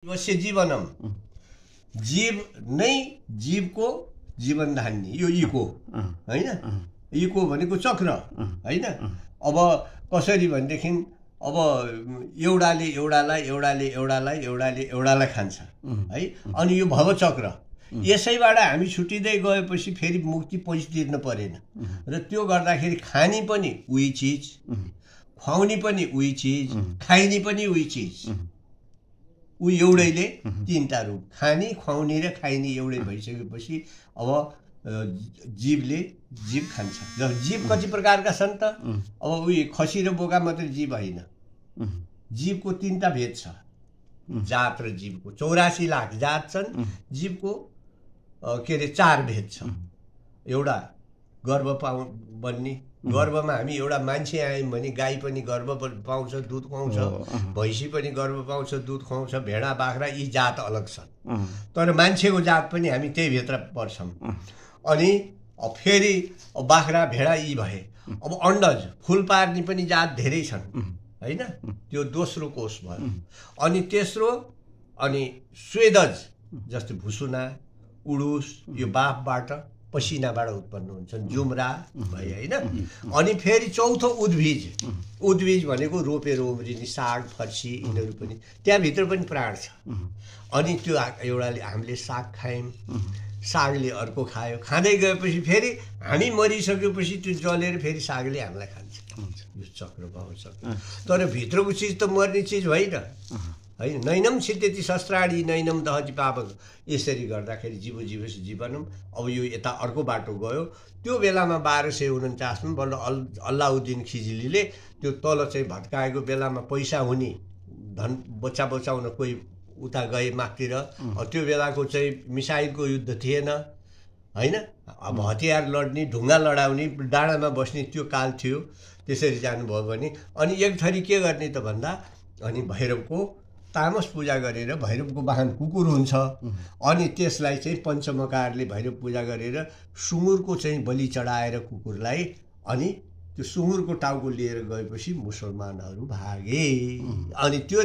जीवस्य जीवनम, जीव नै जीवको जीवन धान्ने, यो इको हैन। इको भनेको चक्र हैन। अब कसरी भनेदेखि अब एउटाले एउटालाई एउटाले एउटालाई एउटाले एउटालाई खान्छ है। अनि यो भवचक्र, यसैबाट हामी छुटिँदै गएपछि फेरि मुक्ति पैसा तिर्न परेन। र त्यो गर्दाखेरि खानी पनि उही चिज, खुवाउने पनि उही चिज, खाइने पनि उही चिज। ऊ एउटैले तीनटा रूप, खानी खुवाउने र खाइने एउटै भइसकेपछि अब जीवले जीव खान्छ। जीव कति प्रकारका छन् त? अब उही खसी र बोका मात्रै जीव होइन। जीवको तीनटा भेद छ, जात र जीवको 84 लाख जात छन्। जीवको के अरे 4 भेद छ। एउटा गर्भ बन्ने, गर्भमा हामी एउटा मान्छे आयौँ भने गाई पनि गर्भ पाउँछ, दुध खुवाउँछ, भैँसी पनि गर्भ पाउँछ, दुध खुवाउँछ, भेडा बाख्रा यी जात अलग छन्। तर मान्छेको जात पनि हामी त्यही भित्र पर्छौँ। अनि फेरि बाख्रा भेडा यी भए। अब अन्डज फुल पार्ने पनि जात धेरै छन् हैन। त्यो दोस्रो कोष भयो। अनि तेस्रो अनि स्वेदज जस्तो भुसुना, उडुस, यो बाफबाट पसिनाबाट उत्पन्न हुन्छन्, जुम्रा भए हैन। अनि फेरि चौथो उद्भिज। उद्भिज भनेको रोपेर उम्रिने साग फर्सी यिनीहरू पनि, त्यहाँभित्र पनि प्राण छ। अनि त्यो एउटाले हामीले साग खायौँ, सागले अर्को खायो, खाँदै गएपछि फेरि हामी मरिसकेपछि त्यो जलेर फेरि सागले हामीलाई खान्छ। यो चक्र भाव चक्र। तर भित्रको चिज त मर्ने चिज होइन हैन। नैनम सिद्धेति शस्त्राणी नैनम दहति पावक। यसरी गर्दाखेरि जीव जीवस जीवनम। अब यो यता अर्को बाटो गयो। त्यो बेलामा 1249 मा बल्ल अल्लाउद्दिन खिजिलीले त्यो तल चाहिँ भत्काएको बेलामा पैसा हुने, धन बच्चा बचाउन कोही उता गए मागतिर। त्यो बेलाको चाहिँ मिसाइलको युद्ध थिएन हैन। अब हतियार लड्ने, ढुङ्गा लडाउने, डाँडामा बस्ने त्यो काल थियो। त्यसरी जानुभयो भने अनि एक थरी के गर्ने त भन्दा, अनि भैरवको तामस पूजा गरेर, भैरवको वाहन कुकुर हुन्छ। अनि त्यसलाई चाहिँ पञ्चमकारले भैरव पूजा गरेर सुँगुरको चाहिँ बलि चढाएर कुकुरलाई, अनि त्यो सुँगुरको टाउको लिएर गएपछि मुसलमानहरू भागे। अनि त्यो